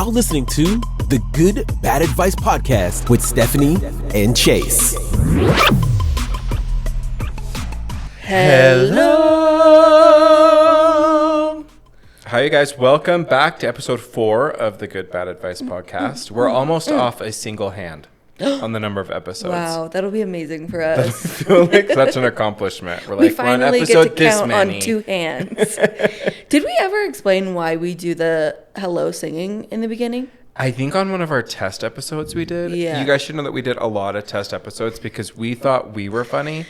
now listening to the Good Bad Advice Podcast with Stephanie and Chase. Hello. Hi, you guys. Welcome back to episode 4 of the Good Bad Advice Podcast. We're almost off a single hand on the number of episodes. Wow, that'll be amazing for us. I feel like such an accomplishment. We're We like, finally one get episode to count this many. on 2 hands. Did we ever explain why we do the hello singing in the beginning? I think on one of our test episodes we did. Yeah. You guys should know that we did a lot of test episodes because we thought we were funny.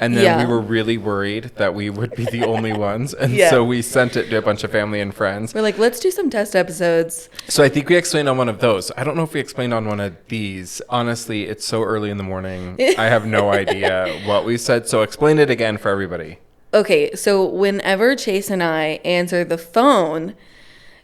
And then we were really worried that we would be the only ones. And so we sent it to a bunch of family and friends. We're like, let's do some test episodes. So I think we explained on one of those. I don't know if we explained on one of these. Honestly, it's so early in the morning. I have no idea what we said. So explain it again for everybody. Okay, so whenever Chase and I answer the phone,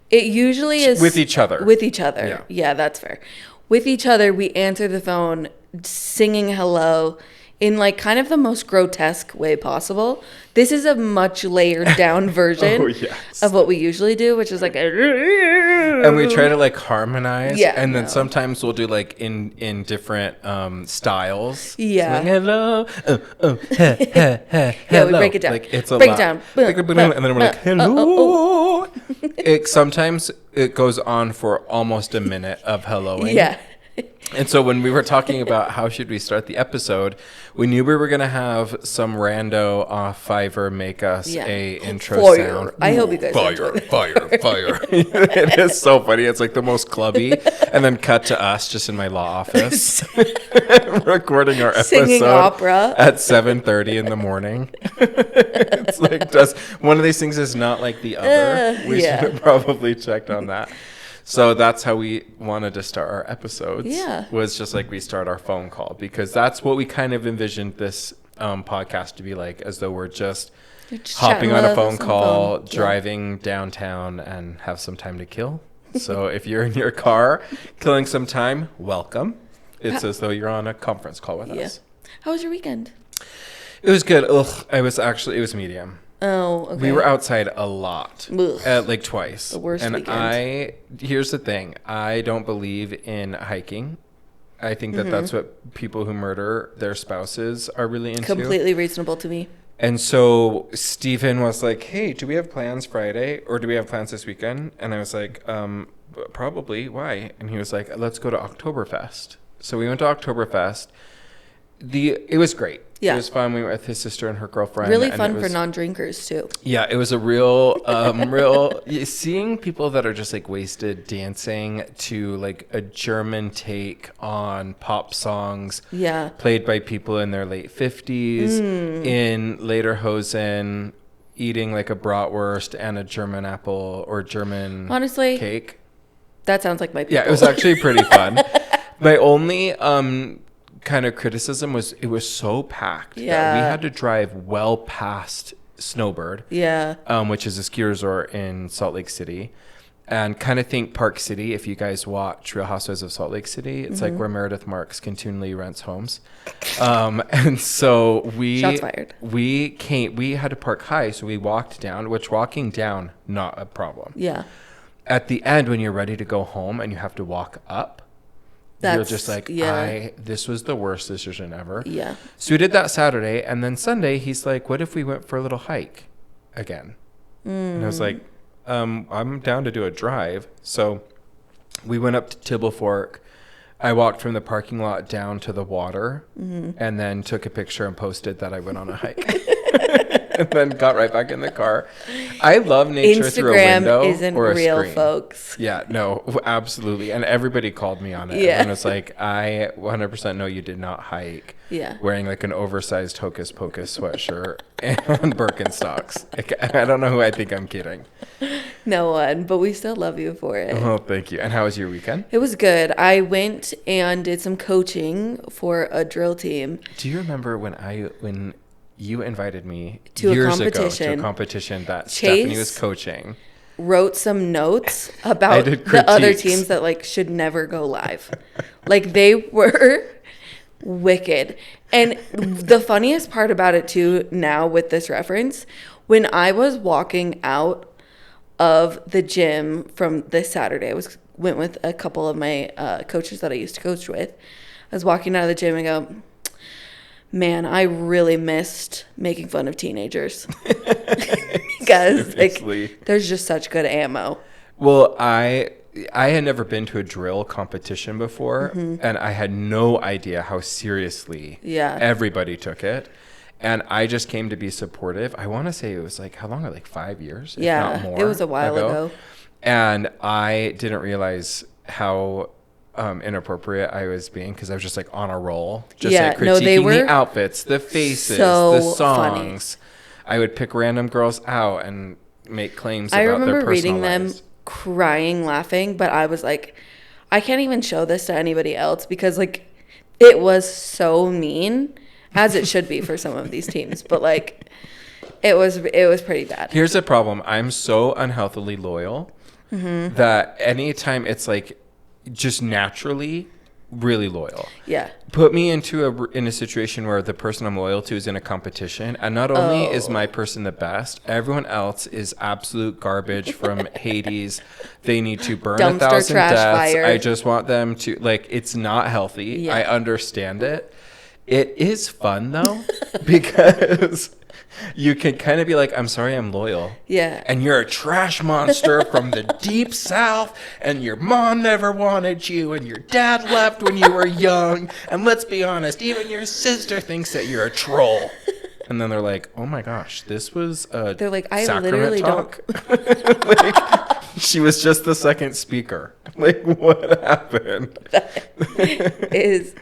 it usually is... With each other. With each other. Yeah, that's fair. With each other, we answer the phone singing hello in like kind of the most grotesque way possible. This is a much layered down version of what we usually do, which is like and we try to like harmonize. Yeah, and then sometimes we'll do like in different styles. Yeah. So like, hello. Hello. We break it down. Like it's a break lot. it down. And then we're like, hello. Sometimes it goes on for almost a minute of helloing. Yeah. And so when we were talking about how should we start the episode, we knew we were going to have some rando off Fiverr make us a intro sound. I hope you guys enjoy it. Fire. It is so funny. It's like the most clubby. And then cut to us just in my law office recording our episode. Singing opera. At 7:30 in the morning. It's like, one of these things is not like the other. We should have probably checked on that. So that's how we wanted to start our episodes. Yeah. Was just like we start our phone call because that's what we kind of envisioned this podcast to be like, as though we're just hopping on a phone call, driving downtown and have some time to kill. So if you're in your car killing some time, welcome. It's as though you're on a conference call with us. How was your weekend? It was good. It was medium. Oh, okay. We were outside a lot, like twice. The worst and weekend. Here's the thing. I don't believe in hiking. I think that that's what people who murder their spouses are really into. Completely reasonable to me. And so Stephen was like, hey, do we have plans Friday or do we have plans this weekend? And I was like, probably. Why? And he was like, let's go to Oktoberfest. So we went to Oktoberfest. It was great. Yeah. It was fun. We were with his sister and her girlfriend. Really fun for non-drinkers too. Yeah, it was a real seeing people that are just like wasted dancing to like a German take on pop songs. Yeah. Played by people in their late 50s in lederhosen, eating like a bratwurst and a German apple or German Honestly, cake. That sounds like my people. Yeah, it was actually pretty fun. My only kind of criticism was it was so packed that we had to drive well past Snowbird, which is a ski resort in Salt Lake City, and kind of think Park City. If you guys watch Real Housewives of Salt Lake City, it's like where Meredith Marks continually rents homes, and so Shots fired. We had to park high, so we walked down, which walking down not a problem. Yeah. At the end, when you're ready to go home and you have to walk up, you're just like, this was the worst decision ever. Yeah. So we did that Saturday. And then Sunday, he's like, what if we went for a little hike again? And I was like, I'm down to do a drive. So we went up to Tibble Fork. I walked from the parking lot down to the water and then took a picture and posted that I went on a hike. And then got right back in the car. I love nature through a window isn't or a real, screen. folks. Yeah, no, absolutely. And everybody called me on it. Yeah. And was like, I 100% know you did not hike. Yeah. Wearing like an oversized Hocus Pocus sweatshirt and Birkenstocks. I don't know who I think I'm kidding. No one, but we still love you for it. Oh, thank you. And how was your weekend? It was good. I went and did some coaching for a drill team. Do you remember when you invited me to years ago to a competition that Chase Stephanie was coaching? Wrote some notes about the other teams that like should never go live. Like they were wicked. And the funniest part about it too now with this reference, when I was walking out of the gym from this Saturday, I was went with a couple of my coaches that I used to coach with. I was walking out of the gym and go, man, I really missed making fun of teenagers. Because like, there's just such good ammo. Well, I had never been to a drill competition before, and I had no idea how seriously everybody took it. And I just came to be supportive. I want to say it was like, how long? Like 5 years? Yeah, if not more it was a while ago. And I didn't realize how inappropriate I was being, because I was just like on a roll. Just like critiquing the outfits, the faces, the songs. Funny. I would pick random girls out and make claims about their personal lives. I remember reading them, crying, laughing, but I was like, I can't even show this to anybody else, because like it was so mean, as it should be for some of these teams, but like it was pretty bad. Here's the problem. I'm so unhealthily loyal that anytime it's like just naturally really loyal. Yeah. Put me in a situation where the person I'm loyal to is in a competition, and not only is my person the best, everyone else is absolute garbage from Hades. They need to burn Dumpster 1,000 trash deaths. fire. I just want them to, like, it's not healthy. Yeah. I understand it. It is fun though, because you can kind of be like, I'm sorry, I'm loyal. Yeah. And you're a trash monster from the deep south, and your mom never wanted you, and your dad left when you were young. And let's be honest, even your sister thinks that you're a troll. And then they're like, oh my gosh, this was a They're like, I sacrament literally talk? Like, she was just the second speaker. Like, what happened? That is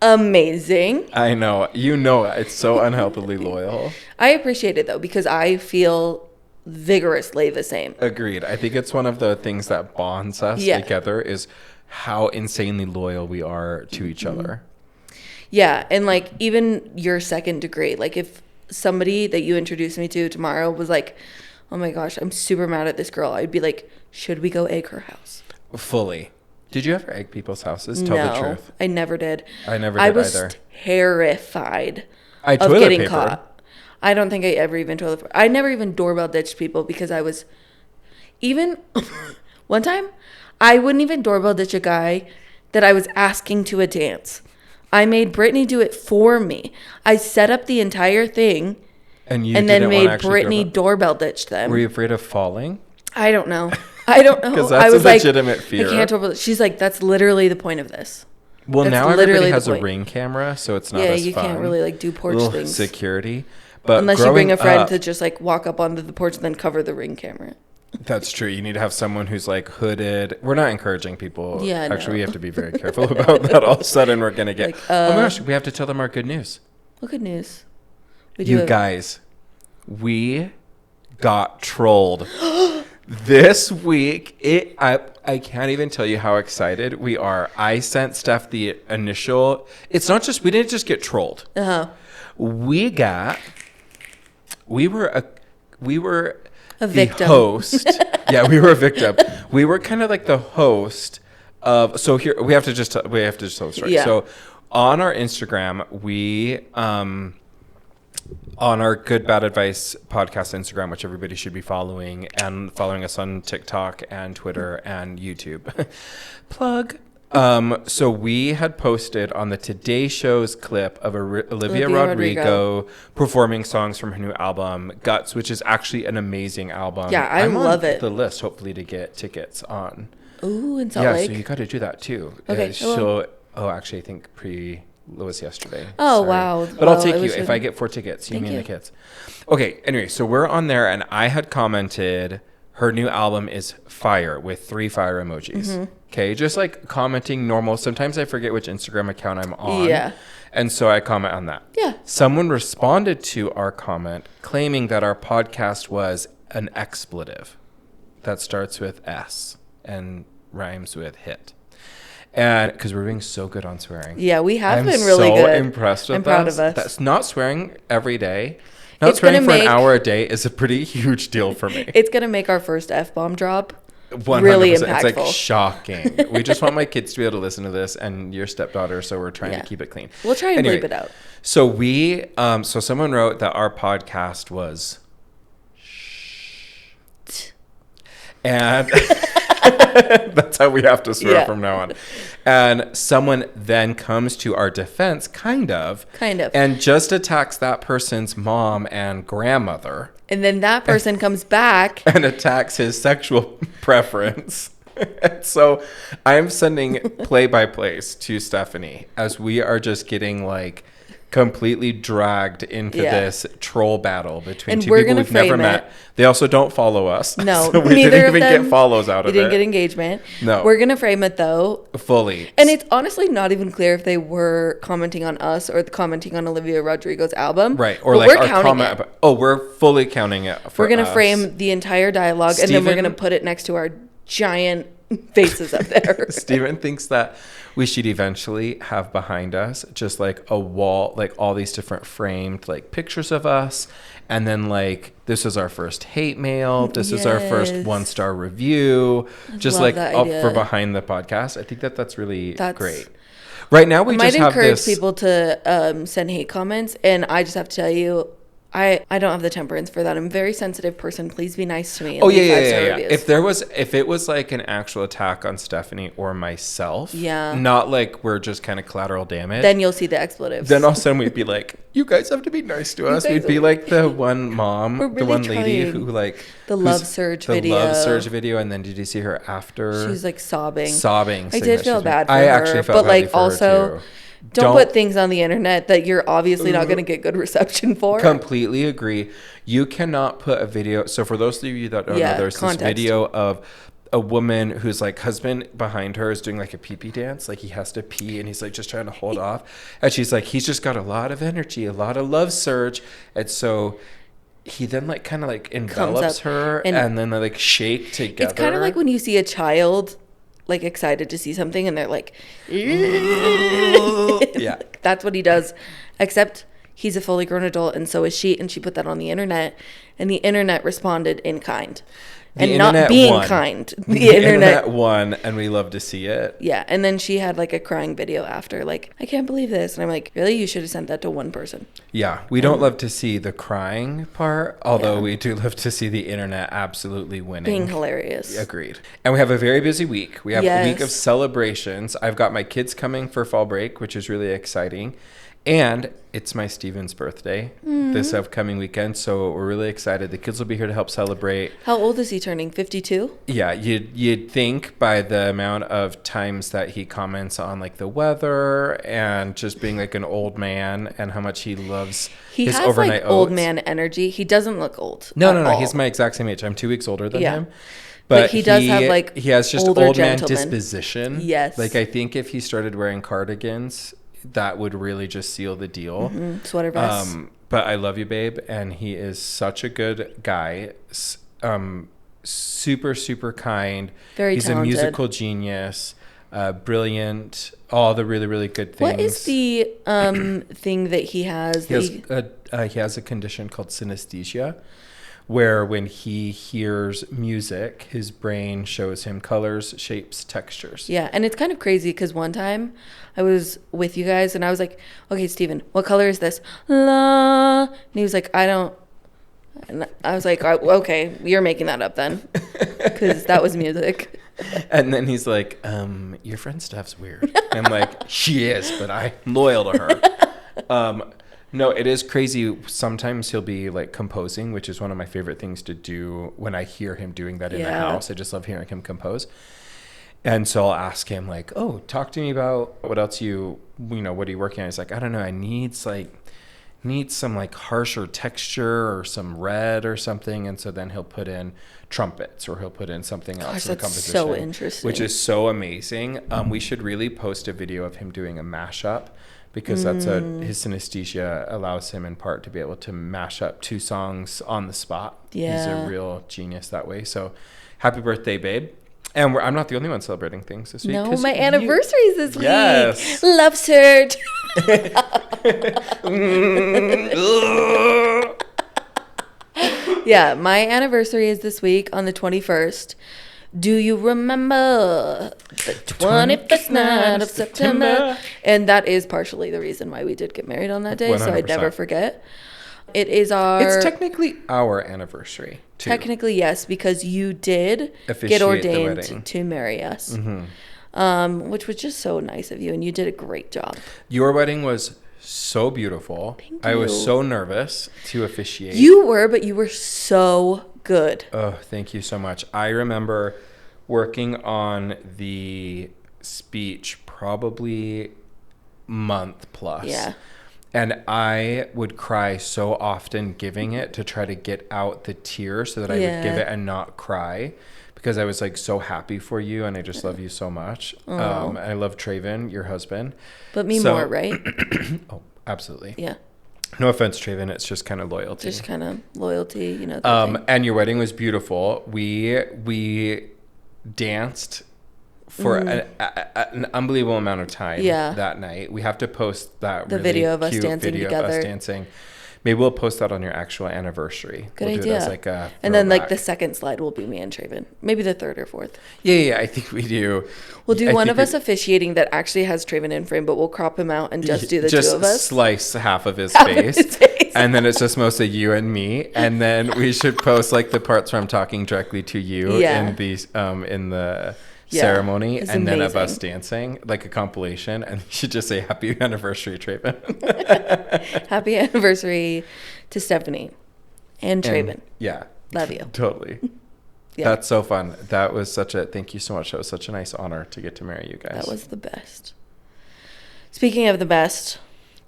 amazing. I know. You know, it's so unhealthily loyal. I appreciate it though, because I feel vigorously the same. Agreed. I think it's one of the things that bonds us together is how insanely loyal we are to each other. Yeah. And like even your second degree, like if somebody that you introduced me to tomorrow was like, oh my gosh, I'm super mad at this girl, I'd be like, should we go egg her house? Fully. Did you ever egg people's houses? Tell the truth. I never did. I never did either. I was terrified of getting papered. caught. I don't think I ever even I never even doorbell ditched people, because I was even one time I wouldn't even doorbell ditch a guy that I was asking to a dance. I made Brittany do it for me. I set up the entire thing and then made Brittany doorbell ditch them. Were you afraid of falling? I don't know. Because that's a legitimate fear. I can't doorbell. She's like, that's literally the point of this. Well, that's now everybody has a Ring camera, so it's not as fun. Yeah, you can't really like do porch things. Security. But unless you bring a friend to just like walk up onto the porch and then cover the Ring camera. That's true. You need to have someone who's like hooded. We're not encouring people. Yeah, actually, we have to be very careful about that. All of a sudden, we're going to get, oh my gosh, we have to tell them our good news. What good news? Guys, we got trolled. This week, I can't even tell you how excited we are. I sent Steph the initial. It's not just, we didn't just get trolled. We were a victim. Host. Yeah, we were a victim. We were kind of like the host of. So here we have to just tell the story. Yeah. So on our Instagram, we on our Good Bad Advice podcast Instagram, which everybody should be following, and following us on TikTok and Twitter and YouTube. Plug. So we had posted on the Today Show's clip of Olivia Rodrigo performing songs from her new album Guts, which is actually an amazing album. Yeah, I love it. The list, hopefully, to get tickets on. Ooh, in Salt Lake. Yeah, so you got to do that too. Okay. Actually, I think was yesterday. Oh, Sorry. wow. But I'll take you if I get 4 tickets. You and the kids. Okay. Anyway, so we're on there, and I had commented her new album is fire with 3 fire emojis. Okay, just like commenting normal. Sometimes I forget which Instagram account I'm on. Yeah. And so I comment on that. Yeah. Someone responded to our comment claiming that our podcast was an expletive that starts with S and rhymes with hit. And because we're being so good on swearing. Yeah, we have been really good. I'm so impressed with I'm proud of us. That's not swearing every day. Not swearing for an hour a day is a pretty huge deal for me. It's going to make our first F-bomb drop 100%. really impactful. It's like shocking. We just want my kids to be able to listen to this, and your stepdaughter, so we're trying to keep it clean. We'll try and bleep it out. So so someone wrote that our podcast was and That's how we have to swear from now on. And someone then comes to our defense, kind of, and just attacks that person's mom and grandmother. And then that person comes back and attacks his sexual preference. And so I'm sending play-by-plays to Stephanie as we are just getting like completely dragged into this troll battle between two people we've never met. They also don't follow us. No, so we didn't even get follows out of it. We didn't get engagement. No. We're going to frame it though. Fully. And it's honestly not even clear if they were commenting on us or commenting on Olivia Rodrigo's album. Right. Or but like our comment. We're fully counting it for We're going to frame the entire dialogue and then we're going to put it next to our giant faces up there. Steven thinks that we should eventually have behind us just like a wall, like all these different framed like pictures of us. And then like, this is our first hate mail. This is our first 1-star review. Just like up for behind the podcast. I think that's really great. Right now we just have this. I might encourage people to send hate comments. And I just have to tell you, I don't have the temperance for that. I'm a very sensitive person. Please be nice to me. Oh, yeah. If it was like an actual attack on Stephanie or myself, not like we're just kind of collateral damage, then you'll see the expletives. Then all of a sudden we'd be like, you guys have to be nice to us. We'd be like the one mom, the one lady who like the Love Surge video. And then did you see her after? She was like sobbing. I did feel bad for her. I actually felt bad for her too. Don't put things on the internet that you're obviously not going to get good reception for. Completely agree. You cannot put a video. So for those of you that don't know, there's this video of a woman whose like husband behind her is doing like a pee-pee dance. Like he has to pee and he's like just trying to hold off. And she's like, he's just got a lot of energy, a lot of love surge. And so he then like kind of like envelops her and then they like shake together. It's kind of like when you see a child like excited to see something and they're like yeah, that's what he does, except he's a fully grown adult and so is she, and she put that on the internet and the internet responded in kind. And not being kind. The internet won, and we love to see it. Yeah, and then she had like a crying video after, like, I can't believe this. And I'm like, really? You should have sent that to one person. Yeah, we don't love to see the crying part, although we do love to see the internet absolutely winning. Being hilarious. Agreed. And we have a very busy week. We have a week of celebrations. I've got my kids coming for fall break, which is really exciting. And it's my Steven's birthday this upcoming weekend, so we're really excited. The kids will be here to help celebrate. How old is he turning? 52? Yeah, you'd think by the amount of times that he comments on like the weather and just being like an old man and how much he loves his overnight oats. Old man energy. He doesn't look old. No. He's my exact same age. I'm 2 weeks older than him. But he does have like he has just old man disposition. Yes. Like I think if he started wearing cardigans, that would really just seal the deal. Sweater vest. But I love you, babe. And he is such a good guy. Super, super kind. Very talented. He's a musical genius. Brilliant. All the really, really good things. What is the thing that he has? He has a condition called synesthesia, where when he hears music, his brain shows him colors, shapes, textures. Yeah, and it's kind of crazy because one time I was with you guys and I was like, okay, Steven, what color is this? La. And he was like, I don't. And I was like, okay, you're making that up then because that was music. And then he's like, your friend Steph's weird. And I'm like, she is, but I'm loyal to her. No, it is crazy. Sometimes he'll be like composing, which is one of my favorite things to do when I hear him doing that in the house. I just love hearing him compose. And so I'll ask him like, oh, talk to me about what else what are you working on? He's like, I don't know. I need some like harsher texture or some red or something. And so then he'll put in trumpets or he'll put in something else in the composition. So interesting. Which is so amazing. We should really post a video of him doing a mashup, because that's his synesthesia allows him in part to be able to mash up 2 songs on the spot. Yeah. He's a real genius that way. So happy birthday, babe. And I'm not the only one celebrating things this week. No, my anniversary is this week. Yes. Love surge. Yeah, my anniversary is this week on the 21st. Do you remember the 21st night of September? And that is partially the reason why we did get married on that day, 100%. So I'd never forget. It is It's technically our anniversary, too. Technically, yes, because you did Officiate get the ordained wedding. to marry us, which was just so nice of you, and you did a great job. Your wedding was so beautiful. Thank I was you. so nervous to officiate. You were, but you were so good. Oh, thank you so much. I remember working on the speech probably month plus. Yeah. And I would cry so often giving it to try to get out the tears so that I would give it and not cry, because I was like so happy for you and I just love you so much. I love Traven, your husband. But me more, right? Oh, absolutely. Yeah. No offense, Traven. It's just kind of loyalty. Just kind of loyalty, you know. Thing. And your wedding was beautiful. We danced for an unbelievable amount of time that night. We have to post that the really video of us cute dancing video together. of us dancing. Maybe we'll post that on your actual anniversary. Good we'll idea. Do it as like a and then like throwback. the second slide will be me and Traven. Maybe the third or fourth. Yeah, I think we do. We'll do one of us officiating that actually has Traven in frame, but we'll crop him out and just do the two of us. Just slice half of his face. And then it's just mostly you and me. And then we should post like the parts where I'm talking directly to you in the ceremony, it's and then of amazing. us dancing, like a compilation. And you should just say happy anniversary, Traven. Happy anniversary to Stephanie and Traven. Yeah. Love you. Totally. Yeah. That's so fun. That was thank you so much. That was such a nice honor to get to marry you guys. That was the best. Speaking of the best,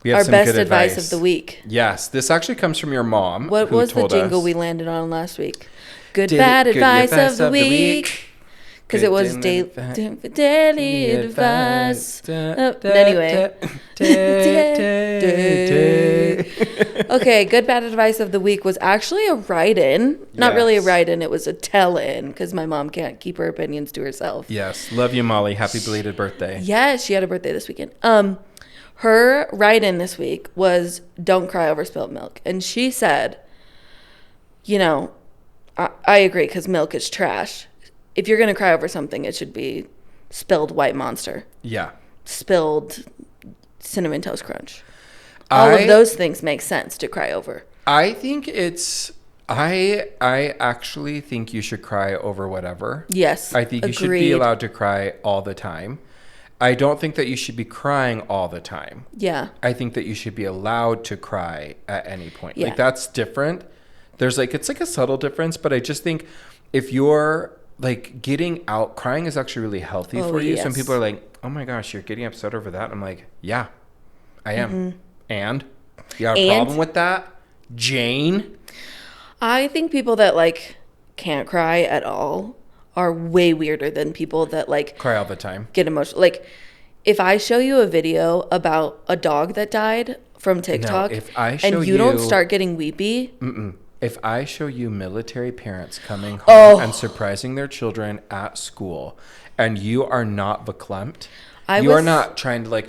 we have our some best good advice of the week. Yes. This actually comes from your mom. What who was the told jingle us. we landed on last week? Good bad advice of the week. Because it was daily advice. Anyway. Okay, good bad advice of the week was actually a write-in. Not really a write-in, it was a tell-in, because my mom can't keep her opinions to herself. Yes. Love you, Molly. Happy belated birthday. Yes, she had a birthday this weekend. Her write-in this week was don't cry over spilled milk. And she said, you know, I agree, because milk is trash. If you're going to cry over something, it should be spilled White Monster. Yeah. Spilled Cinnamon Toast Crunch. All of those things make sense to cry over. I think I actually think you should cry over whatever. Yes. I think you should be allowed to cry all the time. I don't think that you should be crying all the time. Yeah. I think that you should be allowed to cry at any point. Yeah. Like, that's different. It's like a subtle difference, but I just think if you're like getting out, crying is actually really healthy for you. Yes. Some people are like, oh my gosh, you're getting upset over that. I'm like, yeah, I am. Mm-hmm. And you got a problem with that, Jane? I think people that like can't cry at all are way weirder than people that like Cry all the time. get emotional. Like if I show you a video about a dog that died from TikTok if I show and you don't start getting weepy, If I show you military parents coming home and surprising their children at school, and you are not verklempt, you are not trying to like...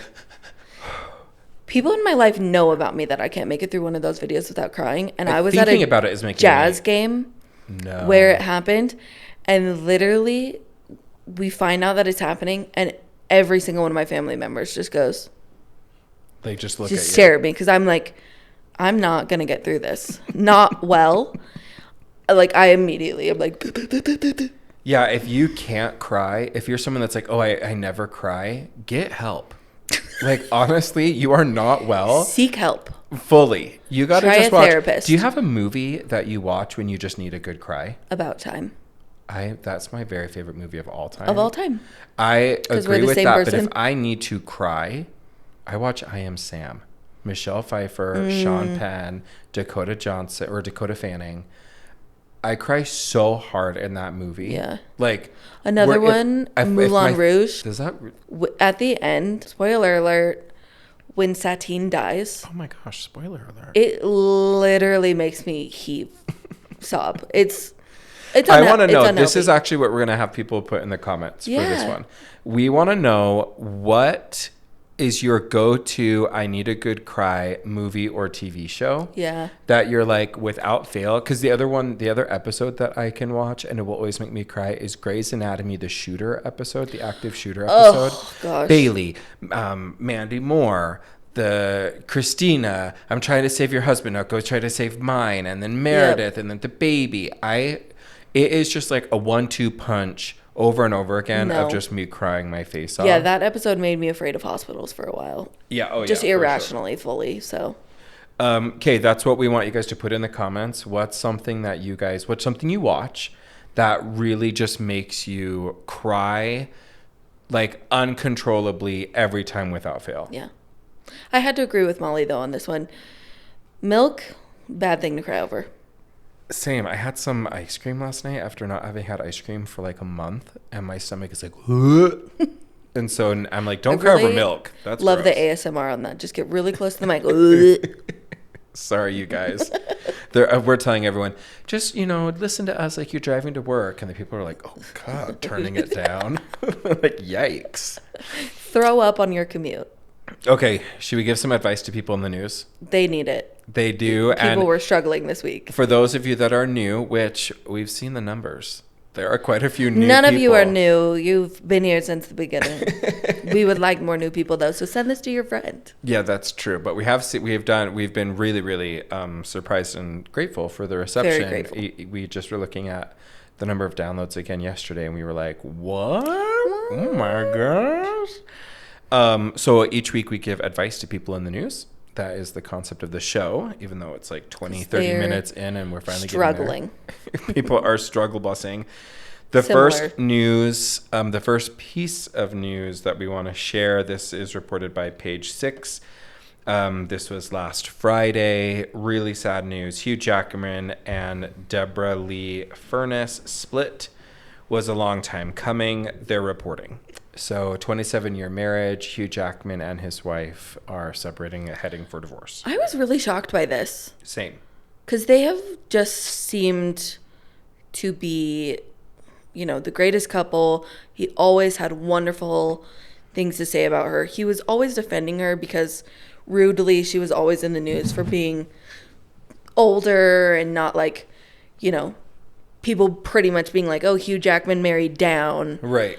People in my life know about me that I can't make it through one of those videos without crying. And I was at Thinking a about it is making jazz game No. where it happened. And literally, we find out that it's happening. And every single one of my family members just goes... They just look at you. Just stare at me because I'm like, I'm not going to get through this. Not well. Like, I'm like... Yeah, if you can't cry, if you're someone that's like, oh, I never cry, get help. Like, honestly, you are not well. Seek help. Fully. You got to Try just a watch. therapist. Do you have a movie that you watch when you just need a good cry? About time. That's my very favorite movie of all time. Of all time. I we're agree the with same that, person. but if I need to cry, I watch I Am Sam. Michelle Pfeiffer, Sean Penn, Dakota Fanning. I cry so hard in that movie. Yeah. Like Another one, Moulin Rouge. Does that? At the end, spoiler alert, when Satine dies, Oh my gosh! Spoiler alert! it literally makes me heave, sob. It's I want to know. unhealthy. This is actually what we're gonna have people put in the comments for this one. We want to know what is your go-to I need a good cry movie or TV show. Yeah. That you're like without fail. Because the other episode that I can watch and it will always make me cry is Grey's Anatomy, the shooter episode, the active shooter episode. Oh, gosh. Bailey, Mandy Moore, the Christina, I'm trying to save your husband, now go try to save mine, and then Meredith, and then the baby. It is just like a 1-2 punch over and over again of just me crying my face off. Yeah, that episode made me afraid of hospitals for a while. Yeah, just irrationally, fully. So, okay, that's what we want you guys to put in the comments. What's something you watch that really just makes you cry, like uncontrollably every time without fail? Yeah, I had to agree with Molly though on this one. Milk, bad thing to cry over. Same. I had some ice cream last night after not having had ice cream for like a month, and my stomach is like, and so I'm like, don't cry over milk. That's love gross. the ASMR on that. Just get really close to the mic. Sorry, you guys. We're telling everyone, just, listen to us like you're driving to work, and the people are like, oh God, turning it down. Like, yikes. Throw up on your commute. Okay, should we give some advice to people in the news? They need it. They do. People were struggling this week. For those of you that are new, which we've seen the numbers, there are quite a few new None people. of you are new. You've been here since the beginning. We would like more new people, though, so send this to your friend. Yeah, that's true. But we've been really, really surprised and grateful for the reception. Very grateful. We just were looking at the number of downloads again yesterday, and we were like, what? Oh, my gosh. So each week we give advice to people in the news. That is the concept of the show, even though it's like 30 minutes in and we're finally struggling. Getting there. People are struggle bussing. The first piece of news that we want to share, this is reported by Page 6. This was last Friday. Really sad news. Hugh Jackman and Deborah Lee Furness split. Was a long time coming, they're reporting. So 27-year marriage, Hugh Jackman and his wife are separating, heading for divorce. I was really shocked by this. Same. Because they have just seemed to be, the greatest couple. He always had wonderful things to say about her. He was always defending her because rudely she was always in the news for being older and not like, people pretty much being like, oh, Hugh Jackman married down. Right.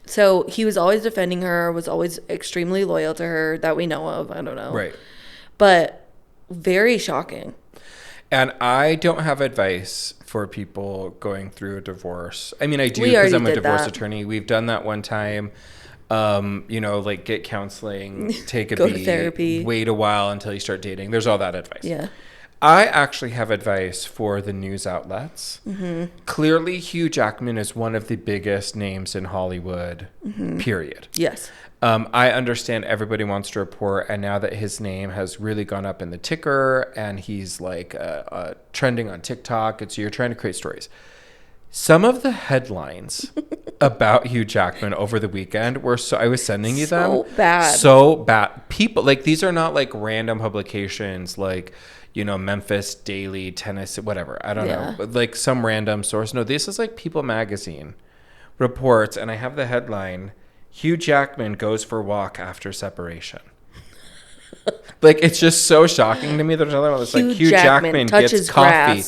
So he was always defending her, was always extremely loyal to her that we know of. I don't know. Right. But very shocking. And I don't have advice for people going through a divorce. I mean, I do because I'm a divorce attorney. We've done that one time. Like get counseling, take a Go beat, to therapy, wait a while until you start dating. There's all that advice. Yeah. I actually have advice for the news outlets. Mm-hmm. Clearly, Hugh Jackman is one of the biggest names in Hollywood, period. Yes. I understand everybody wants to report, and now that his name has really gone up in the ticker and he's like trending on TikTok, you're trying to create stories. Some of the headlines about Hugh Jackman over the weekend were I was sending you them. So bad. People, like, these are not like random publications like, Memphis Daily, Tennessee, whatever. I don't know. But like some random source. No, this is like People Magazine reports, and I have the headline, Hugh Jackman goes for walk after separation. Like, it's just so shocking to me. There's another one that's like, Hugh Jackman gets coffee.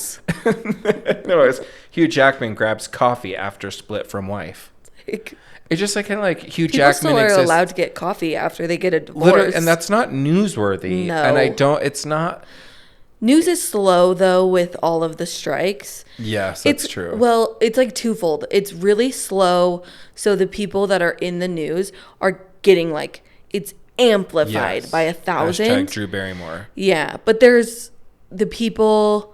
No, it's Hugh Jackman grabs coffee after split from wife. It's just like kind of like Hugh People Jackman still are exists. allowed to get coffee after they get a divorce. Literally, and that's not newsworthy. No. And it's not. News is slow, though, with all of the strikes. Yes, that's true. Well, it's like twofold. It's really slow, so the people that are in the news are getting like, it's amplified by 1,000. Hashtag Drew Barrymore. Yeah, but there's the people,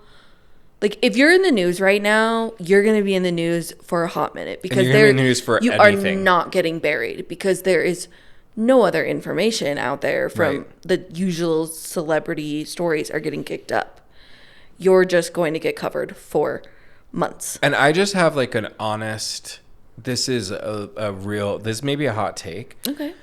like, if you're in the news right now, you're going to be in the news for a hot minute because you're in the news for you anything. Are not getting buried because there is no other information out there from the usual celebrity stories are getting kicked up. You're just going to get covered for months. And I just have like an honest, this is this may be a hot take. Okay.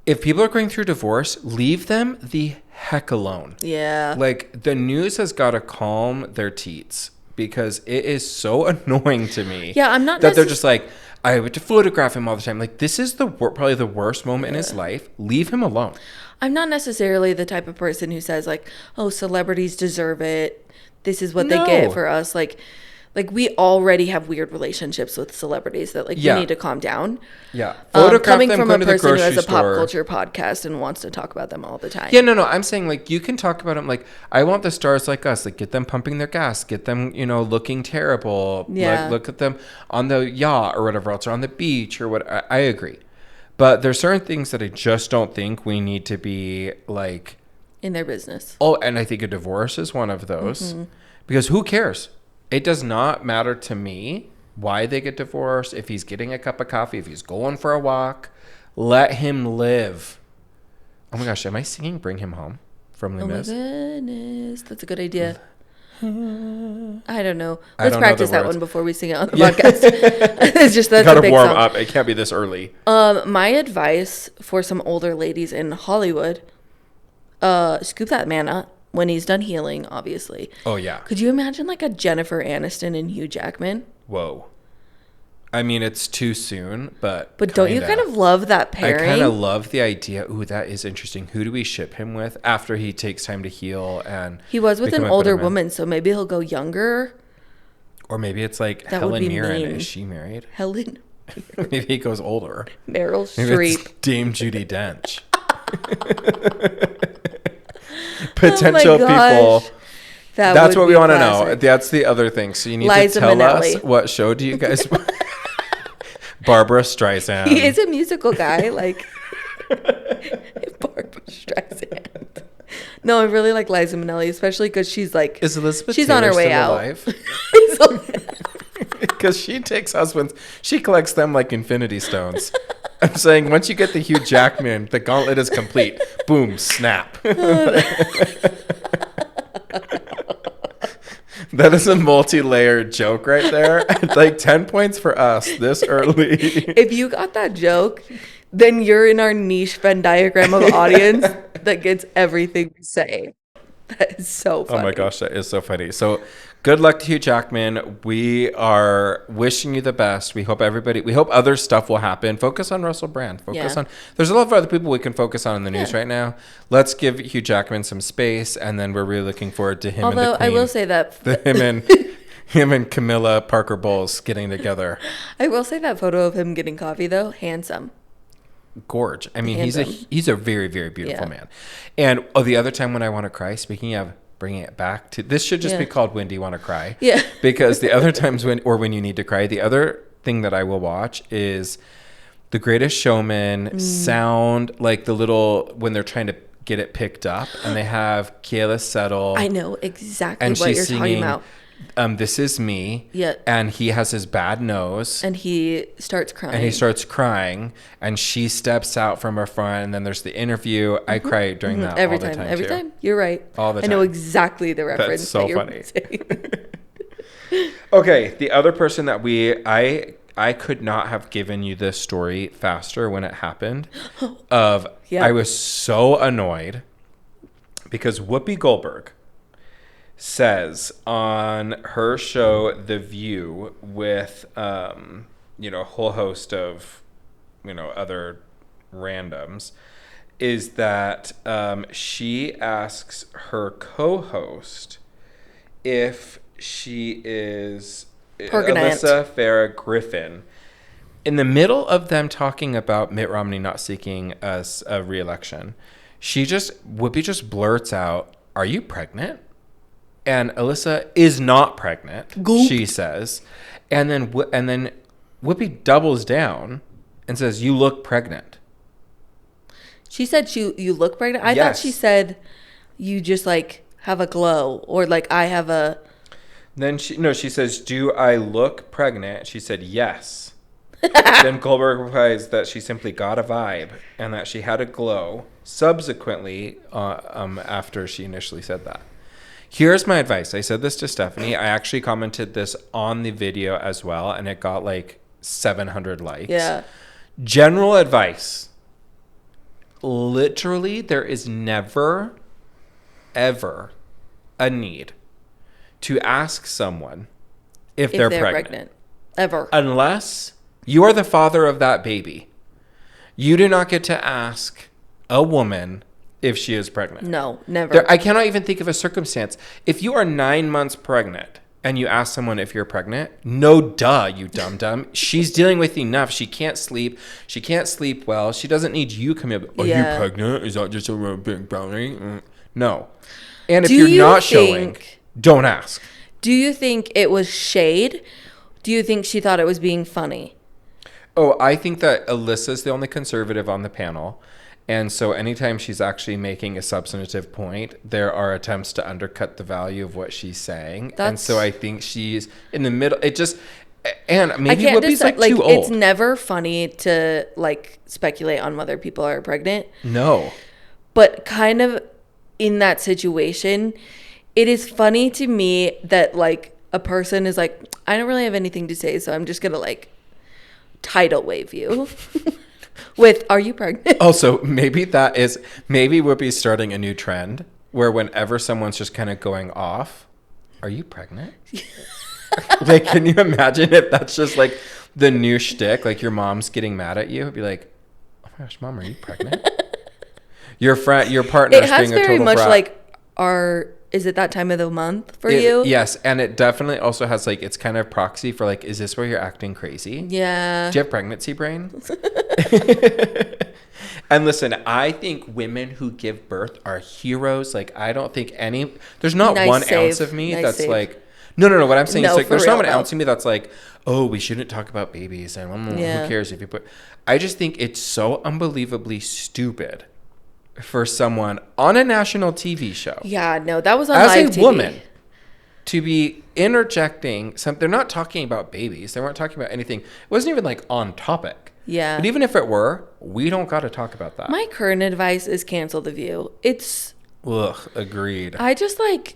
If people are going through divorce, leave them the heck alone. Yeah. Like, the news has got to calm their teats because it is so annoying to me. Yeah, I'm not that they're just like, I have to photograph him all the time. Like, this is probably the worst moment in his life. Leave him alone. I'm not necessarily the type of person who says like, oh, celebrities deserve it. This is what they get for us. Like Like, we already have weird relationships with celebrities that, like, Yeah. we need to calm down. Yeah. Photograph Coming them from a going to the person who grocery has a pop store. culture podcast and wants to talk about them all the time. Yeah, no. I'm saying, like, you can talk about them. Like, I want the stars like us. Like, get them pumping their gas. Get them, you know, looking terrible. Yeah. Like, look at them on the yacht or whatever else, or on the beach or what. I agree. But there's certain things that I just don't think we need to be, like... In their business. Oh, and I think a divorce is one of those. Because who cares? It does not matter to me why they get divorced, if he's getting a cup of coffee, if he's going for a walk. Let him live. Oh my gosh, am I singing Bring Him Home from Les Mis? Oh my goodness. That's a good idea. I don't know. I Let's don't know practice the that words. one before we sing it on the podcast. It's just that's Gotta a big warm song. up. It can't be this early. My advice for some older ladies in Hollywood, scoop that man up when he's done healing, obviously. Oh, yeah. Could you imagine like a Jennifer Aniston and Hugh Jackman? Whoa. I mean, it's too soon, but Don't you kind of love that I pairing? kind of love the idea. Ooh, that is interesting. Who do we ship him with after he takes time to heal? And He was with become an a better older man? woman, so maybe he'll go younger. Or maybe it's like That would Helen be Mirren. mean. Is she married? Maybe Maybe he goes older. Meryl Maybe it's Streep. Dame Judi Dench. Potential gosh. people. That That's would what we be want to know. classic. That's the other thing. So you need Liza to tell Minnelli. us what show do you guys Barbara Streisand. He is a musical guy, like Barbara Streisand. No, I really like Liza Minnelli, especially because she's like, Is Elizabeth she's Taylor on her way still out. alive? Because she takes husbands, she collects them like infinity stones. I'm saying once you get the Hugh Jackman, the gauntlet is complete. Boom, snap. That is a multi-layered joke right there. Like 10 points for us this early. If you got that joke, then you're in our niche Venn diagram of audience that gets everything we say. That is so funny. Oh my gosh, that is so funny. So good luck to Hugh Jackman. We are wishing you the best. We hope other stuff will happen. Focus on Russell Brand. There's a lot of other people we can focus on in the news right now. Let's give Hugh Jackman some space, and then we're really looking forward to him and the Although Queen. I will say that him and Camilla Parker Bowles getting together. I will say that photo of him getting coffee though, handsome. Gorge. I mean, Handsome. he's a very, very beautiful Yeah. man. And the other time when I want to cry, speaking of bringing it back to, this should just be called When Do You Want to Cry? Yeah. Because the other times when you need to cry, the other thing that I will watch is The Greatest Showman sound, like the little, when they're trying to get it picked up, and they have Kayla Settle. I know exactly and what she's you're singing, talking about. This Is Me. Yeah. And he has his bad nose. And he starts crying. And he starts crying, and she steps out from her front, and then there's the interview. I cry during that every all the time. Every too. time. You're right. All the I know time. exactly the reference. so that you're funny. saying. Okay, the other person that I could not have given you this story faster when it happened. Yeah. I was so annoyed because Whoopi Golberg says on her show The View with a whole host of other randoms, is that she asks her co-host if she is Pregnant. Alyssa Farah Griffin, in the middle of them talking about Mitt Romney not seeking a re-election. Whoopi just blurts out, "Are you pregnant?" And Alyssa is not pregnant, Goop. she says. And then Whoopi doubles down and says, "You look pregnant." She said you look pregnant. I thought she said you just like have a glow, or like I have a. Then she says, "Do I look pregnant?" She said, "Yes." Then Goldberg replies that she simply got a vibe and that she had a glow subsequently after she initially said that. Here's my advice. I said this to Stephanie. I actually commented this on the video as well, and it got like 700 likes. Yeah. General advice. Literally, there is never, ever a need to ask someone if they're pregnant. Ever. Unless you are the father of that baby. You do not get to ask a woman if she is pregnant. No, never. I cannot even think of a circumstance. If you are 9 months pregnant and you ask someone if you're pregnant, no duh, you dum-dum. She's dealing with enough. She can't sleep. She can't sleep well. She doesn't need you coming up. Are you pregnant? Is that just a big brownie? No. And if you're not showing, don't ask. Do you think it was shade? Do you think she thought it was being funny? Oh, I think that Alyssa's the only conservative on the panel. And so anytime she's actually making a substantive point, there are attempts to undercut the value of what she's saying. And so I think she's in the middle. It just, and maybe Whoopi's like too old. It's never funny to like speculate on whether people are pregnant. No. But kind of in that situation, it is funny to me that like a person is like, I don't really have anything to say, so I'm just going to like tidal wave you. With, are you pregnant? Also, maybe Whoopi's starting a new trend where whenever someone's just kind of going off, are you pregnant? Like, can you imagine if that's just like the new shtick? Like your mom's getting mad at you. It'd be like, oh my gosh, mom, are you pregnant? Your partner is being a total brat. It has very much like, is it that time of the month for you? Yes, and it definitely also has like, it's kind of proxy for like, is this where you're acting crazy? Yeah. Do you have pregnancy brain? And listen, I think women who give birth are heroes. Like, I don't think there's not one ounce of me that's like, no. What I'm saying is like, there's not one ounce of me that's like, oh, we shouldn't talk about babies and who cares if you put. I just think it's so unbelievably stupid for someone on a national TV show. Yeah, no, that was on live TV. As a woman, to be interjecting they're not talking about babies. They weren't talking about anything. It wasn't even like on topic. Yeah. But even if it were, we don't got to talk about that. My current advice is cancel The View. Agreed. I just like,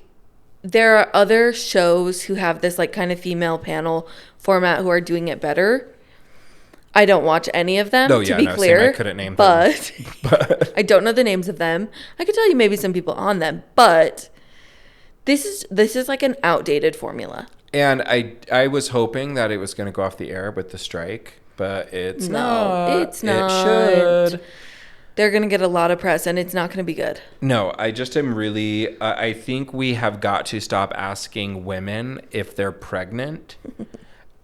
there are other shows who have this like kind of female panel format who are doing it better. I don't watch any of them, to be clear. Same, I couldn't name them. But I don't know the names of them. I could tell you maybe some people on them, but this is like an outdated formula. And I was hoping that it was going to go off the air with the strike, but it's not. It's not. It should. They're going to get a lot of press, and it's not going to be good. No, I just am really... I think we have got to stop asking women if they're pregnant.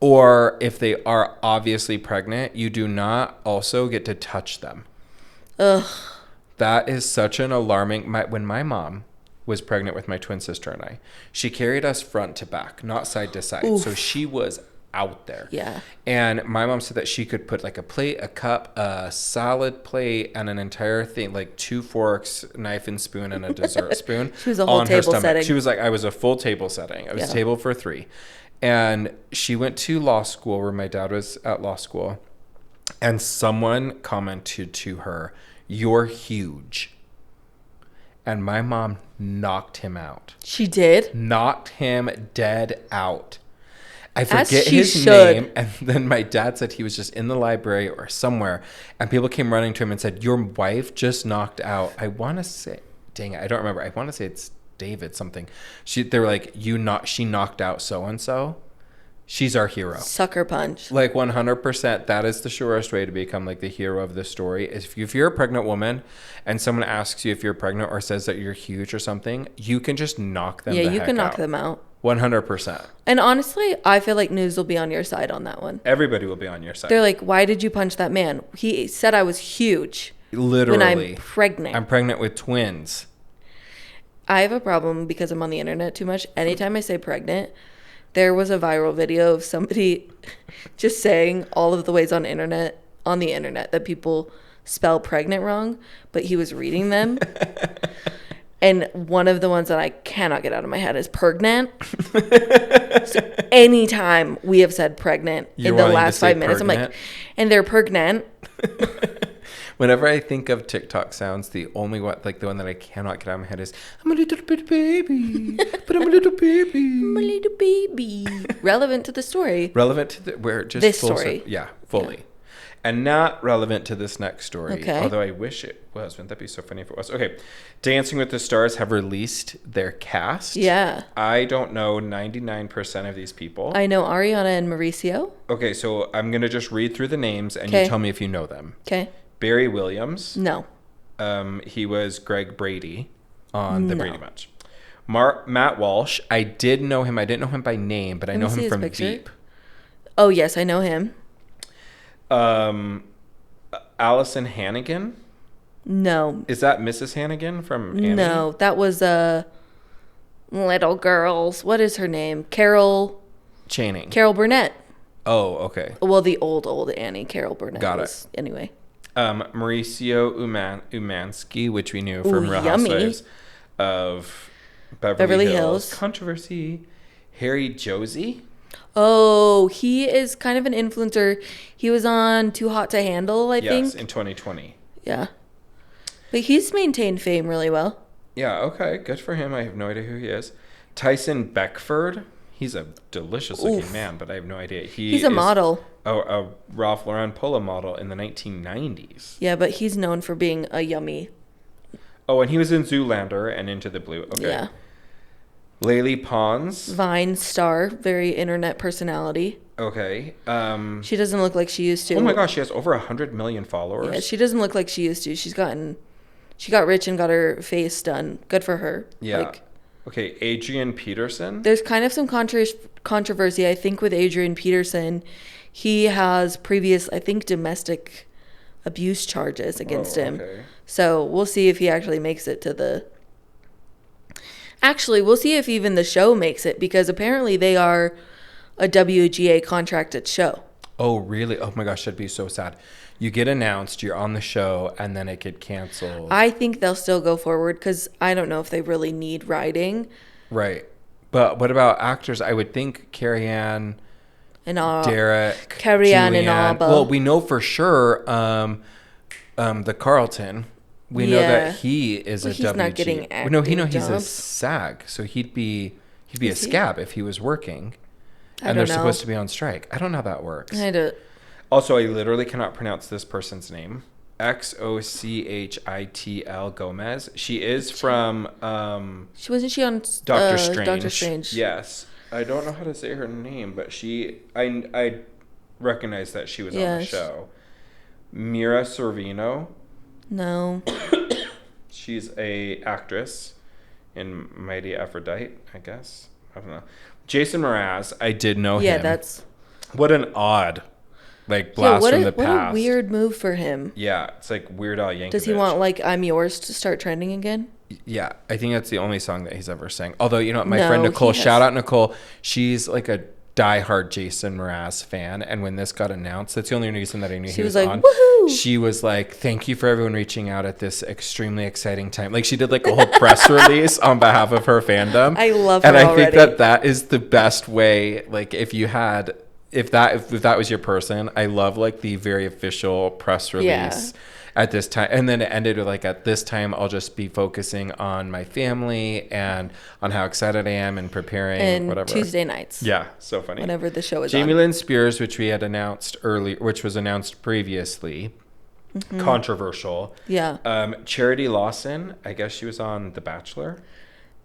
Or if they are obviously pregnant, you do not also get to touch them. Ugh. That is such an alarming... When my mom was pregnant with my twin sister and I, she carried us front to back, not side to side. Oof. So she was out there. Yeah. And my mom said that she could put like a plate, a cup, a salad plate, and an entire thing, like 2 forks, knife and spoon, and a dessert spoon. She was a whole table setting. She was like, I was a full table setting. I was a table for 3. And she went to law school where my dad was at law school. And someone commented to her, "You're huge." And my mom knocked him out. She did? Knocked him dead out. I forget his name. And then my dad said he was just in the library or somewhere. And people came running to him and said, "Your wife just knocked out." I want to say, dang it, I don't remember. I want to say it's David something. They were like, she knocked out so-and-so. She's our hero. Sucker punch. Like 100%. That is the surest way to become like the hero of the story. If you're a pregnant woman and someone asks you if you're pregnant or says that you're huge or something, you can just knock them the heck out. Yeah, you can knock them out. 100%. And honestly, I feel like news will be on your side on that one. Everybody will be on your side. They're like, why did you punch that man? He said I was huge. Literally. When I'm pregnant. I'm pregnant with twins. I have a problem because I'm on the internet too much. Anytime I say pregnant, there was a viral video of somebody just saying all of the ways on the internet that people spell pregnant wrong, but he was reading them. And one of the ones that I cannot get out of my head is pregnant. So anytime we have said pregnant in the last 5 minutes, pregnant? I'm like, and they're pregnant. Whenever I think of TikTok sounds, the only one, like the one that I cannot get out of my head is, "I'm a little bit baby, but I'm a little baby." I'm a little baby. Relevant to the story. Relevant to this story. Yeah, fully. Yeah. And not relevant to this next story. Okay. Although I wish it was. Wouldn't that be so funny if it was? Okay. Dancing with the Stars have released their cast. Yeah. I don't know 99% of these people. I know Ariana and Mauricio. Okay, so I'm going to just read through the names and you tell me if you know them. Okay. Barry Williams. No. He was Greg Brady on The Brady Bunch. Matt Walsh. I did know him. I didn't know him by name, but I know him from Veep. Oh, yes, I know him. Allison Hannigan. No. Is that Mrs. Hannigan from Annie? No, that was Little Girls. What is her name? Carol Burnett. Oh, okay. Well, the old Annie, Carol Burnett. Got it. Anyway. Mauricio Umansky, which we knew from Real yummy. Housewives of Beverly Hills. Controversy. Harry Josie. Oh, he is kind of an influencer. He was on Too Hot to Handle, I think. Yes, in 2020. Yeah. But he's maintained fame really well. Yeah, okay. Good for him. I have no idea who he is. Tyson Beckford. He's a delicious-looking man, but I have no idea. He's a model. A Ralph Lauren Polo model in the 1990s. Yeah, but he's known for being a yummy. Oh, and he was in Zoolander and Into the Blue. Okay. Yeah. Laylee Pons. Vine star, very internet personality. Okay. She doesn't look like she used to. Oh my gosh, she has over 100 million followers. Yeah, she doesn't look like she used to. She got rich and got her face done. Good for her. Yeah. Okay, Adrian Peterson. There's kind of some controversy, I think, with Adrian Peterson. He has previous, I think, domestic abuse charges against him. Okay. So we'll see if he actually makes it to the... Actually, we'll see if even the show makes it, because apparently they are a WGA contracted show. Oh, really? Oh my gosh, that'd be so sad. You get announced, you're on the show, and then it get canceled. I think they'll still go forward, because I don't know if they really need writing. Right. But what about actors? I would think Carrie-Ann, Derek, Carrie-Ann and Alba. Well, we know for sure the Carlton. We know that he is a he's WG. not getting acting No, he's a jobs. SAG, so he'd be a scab if he was working. And they're supposed to be on strike. I don't know how that works. Also, I literally cannot pronounce this person's name. Xochitl Gomez. She is from Wasn't she on Doctor Strange? Doctor Strange. Yes. I don't know how to say her name, but I recognize that she was on the show. Mira Sorvino. No. She's a actress in Mighty Aphrodite, I guess. I don't know. Jason Mraz, I did know him. Yeah, that's... What an odd, blast from the past. What a weird move for him. Yeah, it's like Weird Al Yankovic. Does he want, I'm Yours to start trending again? Yeah, I think that's the only song that he's ever sang. Although, my friend Nicole, shout out Nicole, she's like a diehard Jason Mraz fan, and when this got announced, that's the only reason that I knew he was on. Woohoo! She was like, "Thank you for everyone reaching out at this extremely exciting time." She did a whole press release on behalf of her fandom. I love her and I already. think that is the best way. If that was your person, I love the very official press release. At this time, and then it ended with at this time I'll just be focusing on my family and on how excited I am and preparing and whatever Tuesday nights. Yeah, so funny. Whenever the show is Jamie on. Lynn Spears, which we had announced early, which was announced previously, controversial. Yeah. Charity Lawson, I guess she was on The Bachelor.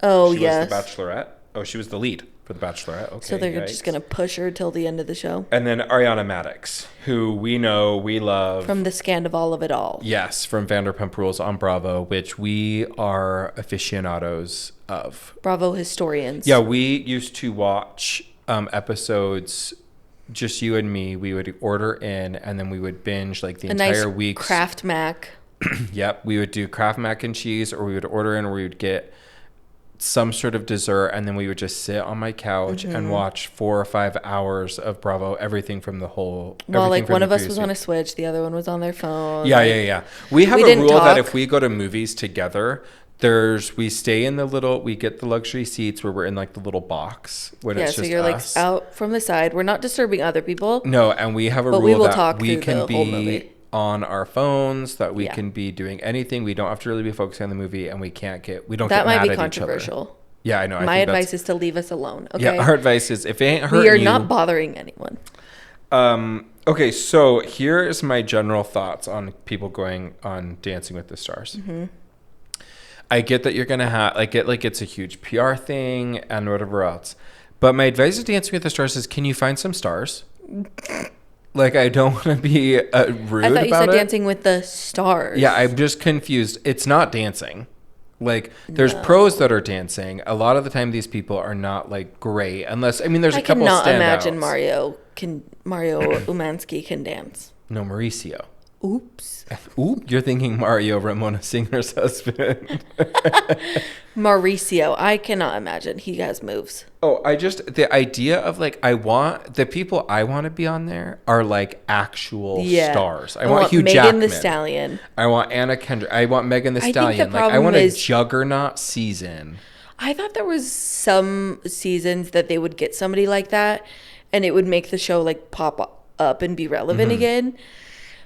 Oh, she yes. was The Bachelorette. Oh, she was the lead for The Bachelorette. Okay. So they're just gonna push her till the end of the show. And then Ariana Madix, who we know, we love from the Scandal of It All. Yes, from Vanderpump Rules on Bravo, which we are aficionados of. Bravo historians. Yeah, we used to watch episodes, just you and me. We would order in, and then we would binge the entire week. Kraft Mac. Yep, we would do Kraft mac and cheese, or we would order in, or we would get some sort of dessert, and then we would just sit on my couch and watch 4 or 5 hours of Bravo, everything from the whole. Well, one of us was on a Switch, the other one was on their phone. Yeah. We have a rule that if we go to movies together, we stay in we get the luxury seats where we're in the little box when it's just so you're us. Out from the side. We're not disturbing other people. No, and we have a rule we will that talk we through can the be whole movie. On our phones, that we can be doing anything. We don't have to really be focusing on the movie, and we don't get that mad might be at controversial. Each other. Yeah, I know. My advice is to leave us alone. Okay. Yeah, our advice is if it ain't hurting we are not bothering anyone. Okay, so here's my general thoughts on people going on Dancing with the Stars. I get that you're gonna have it's a huge PR thing and whatever else, but my advice to Dancing with the Stars is, can you find some stars? I don't want to be rude about it. I thought you said Dancing with the Stars. Yeah, I'm just confused. It's not dancing. Like, there's pros that are dancing. A lot of the time, these people are not like great, unless there's a couple standouts. I cannot imagine Mario Umansky can dance. No, Mauricio. Oops. Oop, you're thinking Mario, Ramona Singer's husband. Mauricio, I cannot imagine. He has moves. Oh, the idea of like, the people I want to be on there are like actual stars. I want Hugh Jackman. Megan Thee Stallion. I want Anna Kendrick. I want Megan Thee Stallion. I want a juggernaut season. I thought there was some seasons that they would get somebody like that and it would make the show like pop up and be relevant again.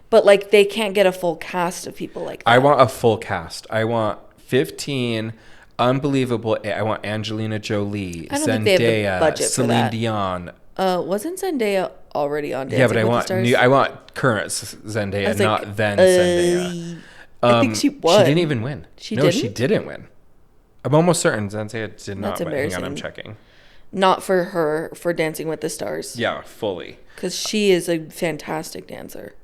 But, like, they can't get a full cast of people like that. I want a full cast. I want 15 unbelievable. I want Angelina Jolie, Zendaya, Celine Dion. Wasn't Zendaya already on Dancing with the Stars? I want current Zendaya, not then Zendaya. I think she won. She didn't even win. She didn't win. I'm almost certain Zendaya did not win. Hang on, I'm checking. Not for her, for Dancing with the Stars. Yeah, fully. Because she is a fantastic dancer.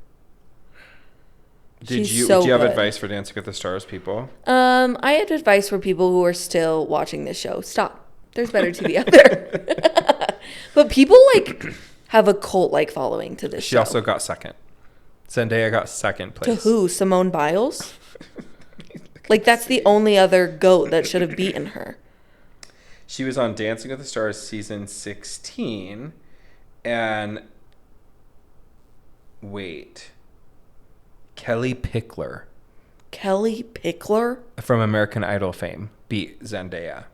Do you have advice for Dancing with the Stars people? I had advice for people who are still watching this show. Stop. There's better TV out there. But people like have a cult-like following to this show. She also got second. Zendaya got second place. To who? Simone Biles? Like, that's the only other GOAT that should have beaten her. She was on Dancing with the Stars season 16. And wait. Kelly Pickler. Kelly Pickler? From American Idol fame beat Zendaya.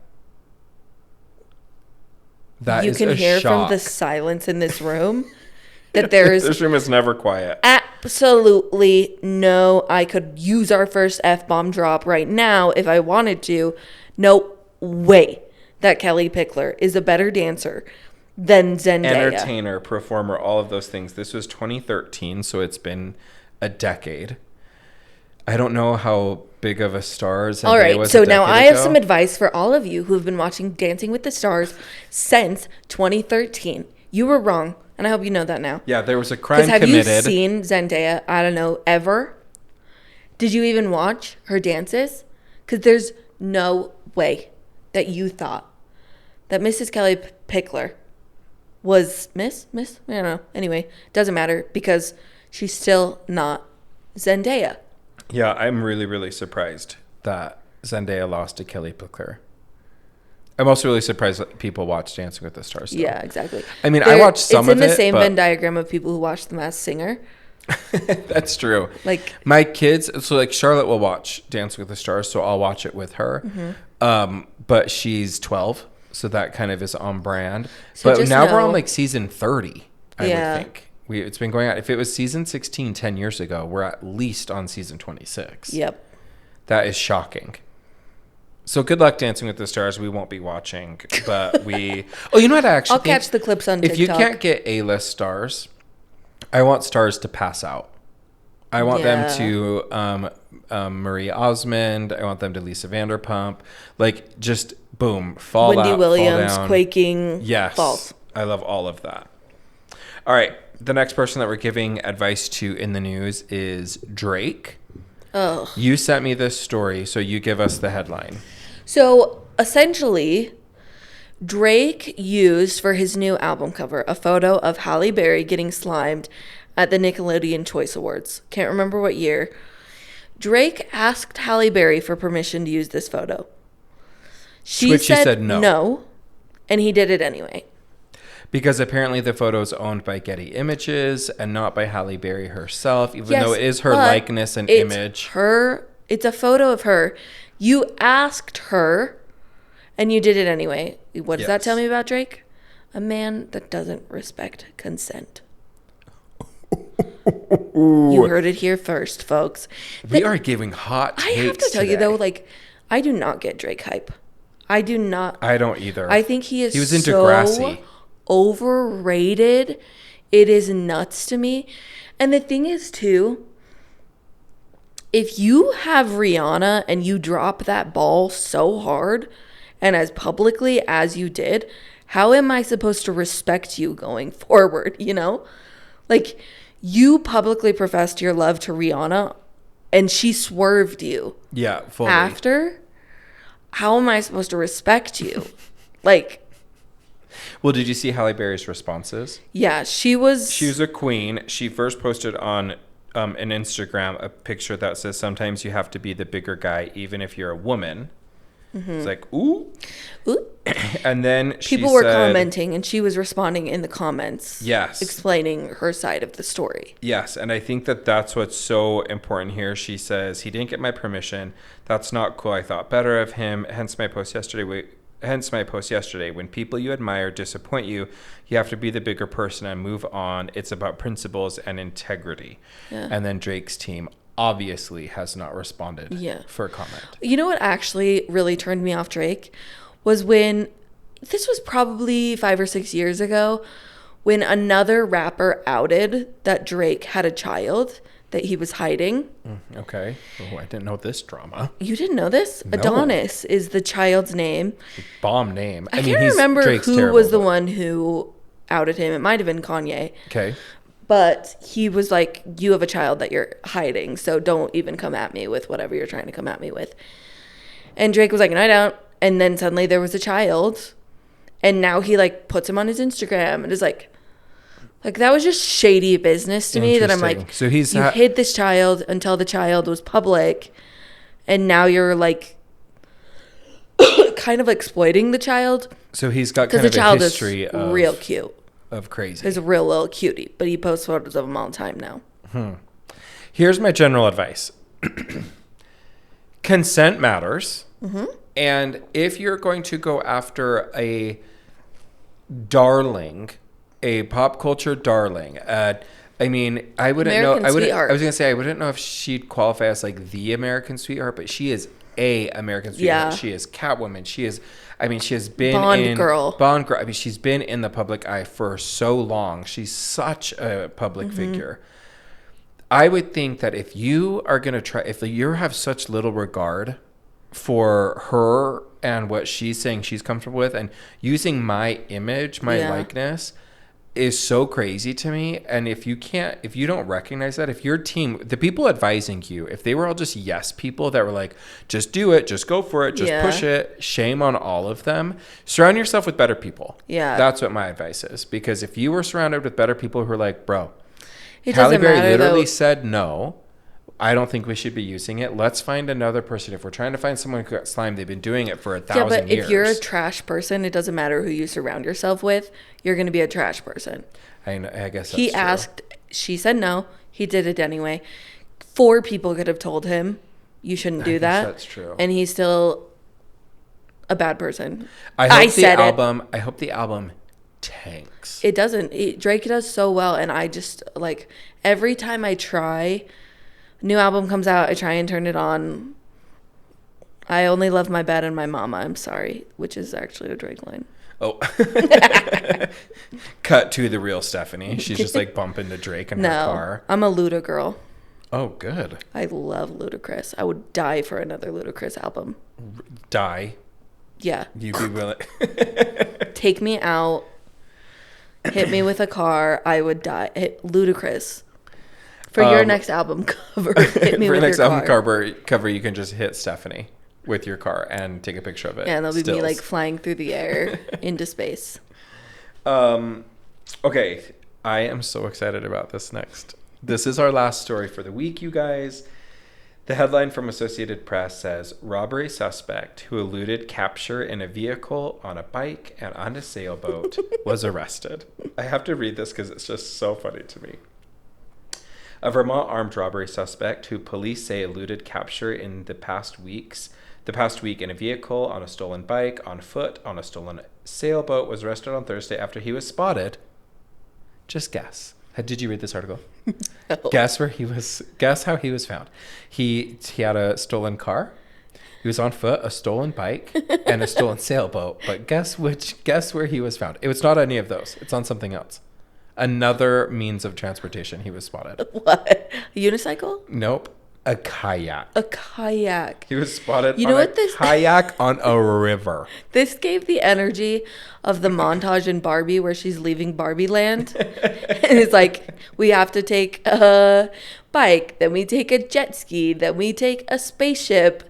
That is a shock. You can hear from the silence in this room that there's... This room is never quiet. Absolutely no. I could use our first F-bomb drop right now if I wanted to. No way that Kelly Pickler is a better dancer than Zendaya. Entertainer, performer, all of those things. This was 2013, so it's been a decade. I don't know how big of a star Zendaya all right, was so now I have some advice for all of you who have been watching Dancing with the Stars since 2013. You were wrong, and I hope you know that now. Yeah, there was a crime committed. Have you seen Zendaya, I don't know, ever? Did you even watch her dances? Because there's no way that you thought that Mrs. Kelly Pickler was Miss? I don't know. Anyway, doesn't matter because she's still not Zendaya. Yeah, I'm really, really surprised that Zendaya lost to Kelly Pickler. I'm also really surprised that people watch Dancing with the Stars still. Yeah, exactly. I mean, I watched some of it. It's in the same Venn diagram of people who watch The Masked Singer. That's true. Like my kids, so like Charlotte will watch Dancing with the Stars, so I'll watch it with her. Mm-hmm. But she's 12, so that kind of is on brand. So but now we're on like season 30, I would think. It's been going on. If it was season 16 10 years ago, we're at least on season 26. Yep. That is shocking. So good luck Dancing with the Stars. We won't be watching, but we... Oh, you know what I actually I'll catch the clips on TikTok. If you can't get A-list stars, I want stars to pass out. I want them to Marie Osmond. I want them to Lisa Vanderpump. Like, just, boom, fall Wendy out, Williams, fall down. Quaking, yes, falls. I love all of that. All right. The next person that we're giving advice to in the news is Drake. Oh. You sent me this story, so you give us the headline. So, essentially, Drake used for his new album cover a photo of Halle Berry getting slimed at the Nickelodeon Choice Awards. Can't remember what year. Drake asked Halle Berry for permission to use this photo. She said no. No, and he did it anyway. Because apparently the photo is owned by Getty Images and not by Halle Berry herself, even though it is her likeness and image. It's a photo of her. You asked her, and you did it anyway. What does that tell me about Drake? A man that doesn't respect consent. You heard it here first, folks. We are giving hot takes. I have to tell you, though, like, I do not get Drake hype. I do not. I don't either. I think he was into Degrassi. Overrated. It is nuts to me. And the thing is, too, if you have Rihanna and you drop that ball so hard and as publicly as you did, how am I supposed to respect you going forward, you know? Like, you publicly professed your love to Rihanna and she swerved you. Yeah, fully. After. how am I supposed to respect you? Like, Well, did you see Halle Berry's responses? yeah, she was a queen. She first posted on an Instagram a picture that says, sometimes you have to be the bigger guy, even if you're a woman. It's like, ooh. Ooh. And then People were commenting, and she was responding in the comments. Yes. Explaining her side of the story. Yes, and I think that that's what's so important here. She says, he didn't get my permission. That's not cool. I thought better of him. Hence my post yesterday. When people you admire disappoint you, you have to be the bigger person and move on. It's about principles and integrity. Yeah. And then Drake's team obviously has not responded for comment. You know what actually really turned me off Drake was when, this was probably 5 or 6 years ago, when another rapper outed that Drake had a child that he was hiding. Okay. Oh, I didn't know this drama. You didn't know this? No. Adonis is the child's name. Bomb name. I can't remember Drake's who terrible, was the one who outed him. It might have been Kanye. Okay. But he was like, you have a child that you're hiding, so don't even come at me with whatever you're trying to come at me with. And Drake was like, no, I don't. And then suddenly there was a child. And now he like puts him on his Instagram and is like that was just shady business to me, that I'm like, so you hid this child until the child was public. And now you're like kind of exploiting the child. So he's got kind of a history of real cute. Of crazy. He's a real little cutie, but he posts photos of him all the time now. Here's my general advice. Consent matters. Mm-hmm. And if you're going to go after a darling, a pop culture darling, I mean, I wouldn't American know. Sweetheart. I was going to say, I wouldn't know if she'd qualify as like the American sweetheart, but she is a American sweetheart. Yeah. She is Catwoman. She has been Bond girl. I mean, she's been in the public eye for so long. She's such a public figure. I would think that if you are going to try, if you have such little regard for her and what she's saying she's comfortable with, and using my image, my likeness, is so crazy to me. And if you don't recognize that, if your team, the people advising you, if they were all just yes people that were like, just do it, just go for it, just push it, shame on all of them. Surround yourself with better people. Yeah. That's what my advice is. Because if you were surrounded with better people who are like, bro, It Halle doesn't Berry matter, literally though. said no, I don't think we should be using it. Let's find another person. If we're trying to find someone who got slimed, they've been doing it for 1,000 years. Yeah, but if you're a trash person, it doesn't matter who you surround yourself with. You're going to be a trash person. I guess that's He true. asked, she said no. He did it anyway. 4 people could have told him you shouldn't do that. That's true. And he's still a bad person. I hope the album tanks. It doesn't. Drake does so well, and I just like every time I try, new album comes out, I try and turn it on. I only love my bed and my mama. I'm sorry, which is actually a Drake line. Oh, cut to the real Stephanie. She's just like bumping to Drake in her car. I'm a Luda girl. Oh, good. I love Ludacris. I would die for another Ludacris album. Die. Yeah. You'd be willing. Take me out. Hit me with a car. I would die. Ludacris. For your next album cover, hit me for with your next your album car. cover, you can just hit Stephanie with your car and take a picture of it. Yeah, and that'll be me Stills. like flying through the air into space. Okay, I am so excited about this next. This is our last story for the week, you guys. The headline from Associated Press says, robbery suspect who eluded capture in a vehicle, on a bike, and on a sailboat was arrested. I have to read this because it's just so funny to me. A Vermont armed robbery suspect who police say eluded capture in the past week in a vehicle, on a stolen bike, on foot, on a stolen sailboat was arrested on Thursday after he was spotted. Just guess. Did you read this article? No. Guess how he was found. He had a stolen car. He was on foot, a stolen bike, and a stolen sailboat. But guess where he was found? It was not any of those. It's on something else. Another means of transportation he was spotted. What? A unicycle? Nope. A kayak. A kayak. He was spotted You on know a what this kayak on a river. This gave the energy of the montage in Barbie where she's leaving Barbie land. And it's like, we have to take a bike, then we take a jet ski, then we take a spaceship,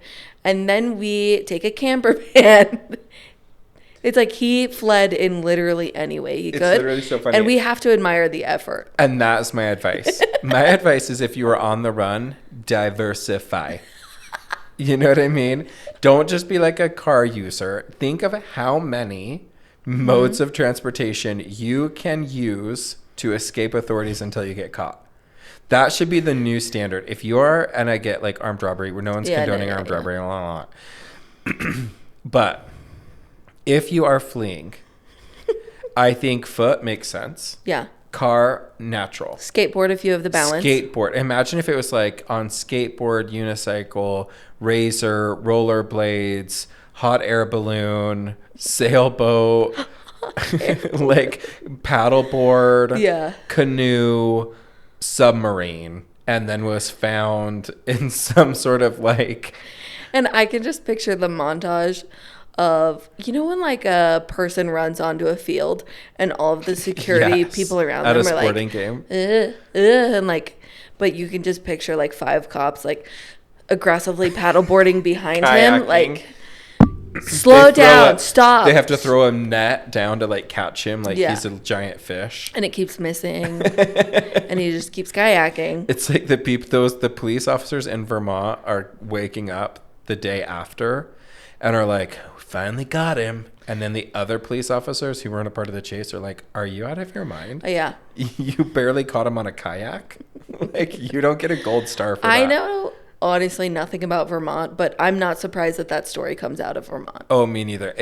And then we take a camper van. It's like he fled in literally any way he could. It's literally so funny. And we have to admire the effort. And that's my advice. My advice is if you are on the run, diversify. You know what I mean? Don't just be like a car user. Think of how many modes of transportation you can use to escape authorities until you get caught. That should be the new standard. If you are, and I get like armed robbery, where no one's condoning armed robbery, blah, blah, blah. But if you are fleeing, I think foot makes sense. Yeah. Car, natural. Skateboard if you have the balance. Skateboard. Imagine if it was like on skateboard, unicycle, razor, rollerblades, hot air balloon, sailboat, like paddleboard, canoe, submarine, and then was found in some sort of like... And I can just picture the montage of, you know, when like a person runs onto a field and all of the security people around them are like... At a sporting game. And like, but you can just picture like 5 cops like aggressively paddleboarding behind him, like... Slow down, stop. They have to throw a net down to like catch him like he's a giant fish. And it keeps missing. And he just keeps kayaking. It's like the police officers in Vermont are waking up the day after and are like, finally got him. And then the other police officers who weren't a part of the chase are like, are you out of your mind? Yeah. You barely caught him on a kayak. Like, you don't get a gold star for that. I know honestly nothing about Vermont, but I'm not surprised that story comes out of Vermont. Oh, me neither.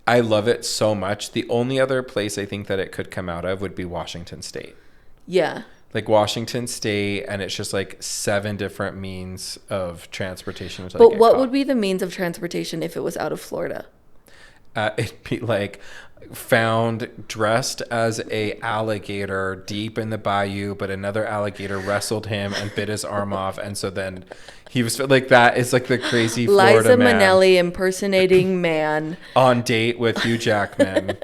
I love it so much. The only other place I think that it could come out of would be Washington State. Yeah. Like Washington State, and it's just like 7 different means of transportation. But what would be the means of transportation if it was out of Florida? It'd be like found dressed as a alligator deep in the bayou, but another alligator wrestled him and bit his arm off, and so then he was like, that is like the crazy Florida Liza man. Minnelli impersonating man on date with Hugh Jackman.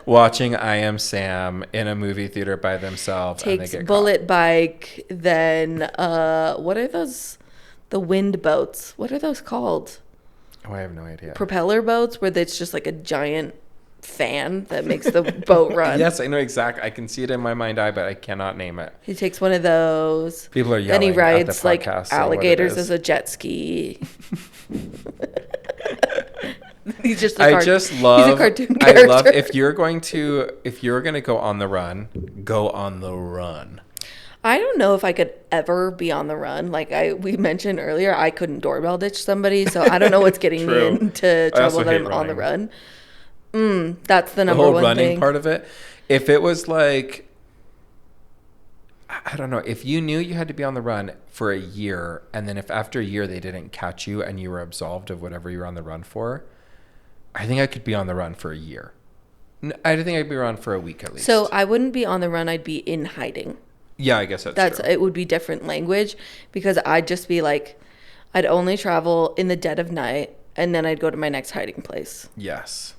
Watching I Am Sam in a movie theater by themselves. Takes and they get bullet caught. bike, then what are those, the wind boats, what are those called? Oh, I have no idea. Propeller boats, where it's just like a giant fan that makes the boat run. Yes, I know exactly. I can see it in my mind's eye, but I cannot name it. He takes one of those. People are yelling. Then he rides at the like podcast, alligators as a jet ski. He's just a just love. He's a cartoon character. I love if you're going to go on the run, go on the run. I don't know if I could ever be on the run. Like we mentioned earlier, I couldn't doorbell ditch somebody, so I don't know what's getting me into trouble that I'm on the run. That's the number one thing. The whole running part of it. If it was like, I don't know, if you knew you had to be on the run for a year, and then if after a year they didn't catch you and you were absolved of whatever you were on the run for, I think I could be on the run for a year. I think I'd be on for a week at least. So I wouldn't be on the run. I'd be in hiding. Yeah, I guess that's true. It would be different language, because I'd just be like, I'd only travel in the dead of night, and then I'd go to my next hiding place. Yes.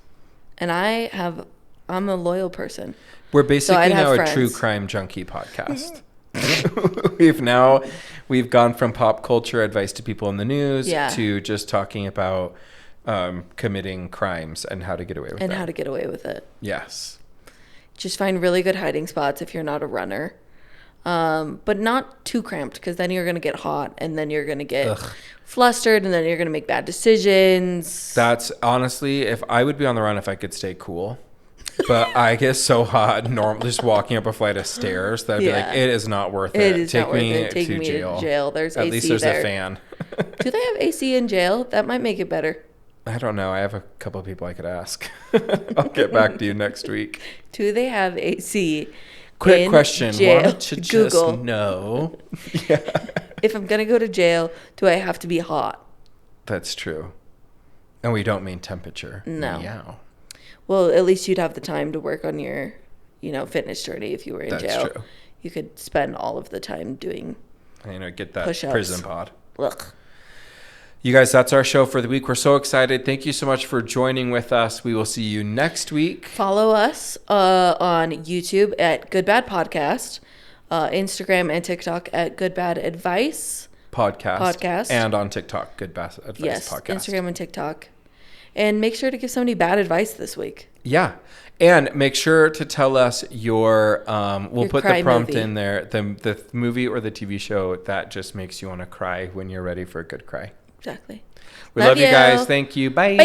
And I'm a loyal person. We're basically now a true crime junkie podcast. We've gone from pop culture advice to people in the news to just talking about committing crimes and how to get away with it. And how to get away with it. Yes. Just find really good hiding spots if you're not a runner. But not too cramped, because then you're going to get hot, and then you're going to get flustered, and then you're going to make bad decisions. That's honestly, if I would be on the run if I could stay cool. But I get so hot just walking up a flight of stairs that I'd be like, it is not worth it. Take me to jail. There's At AC least there's there. a fan. Do they have AC in jail? That might make it better. I don't know. I have a couple of people I could ask. I'll get back to you next week. Do they have AC? Quick question. Jail. Want to Google. just know. If I'm going to go to jail, do I have to be hot? That's true. And we don't mean temperature. No. Meow. Well, at least you'd have the time to work on your, fitness journey if you were in jail. That's true. You could spend all of the time doing get that push-ups. Prison pod. Ugh. You guys, that's our show for the week. We're so excited. Thank you so much for joining with us. We will see you next week. Follow us on YouTube at Good Bad Podcast, Instagram and TikTok at Good Bad Advice. podcast. And on TikTok, Good Bad Advice Podcast. Instagram and TikTok. And make sure to give somebody bad advice this week. Yeah. And make sure to tell us your we'll put the prompt movie in there, the movie or the TV show that just makes you want to cry when you're ready for a good cry. Exactly. We love you guys. Thank you. Bye. Bye.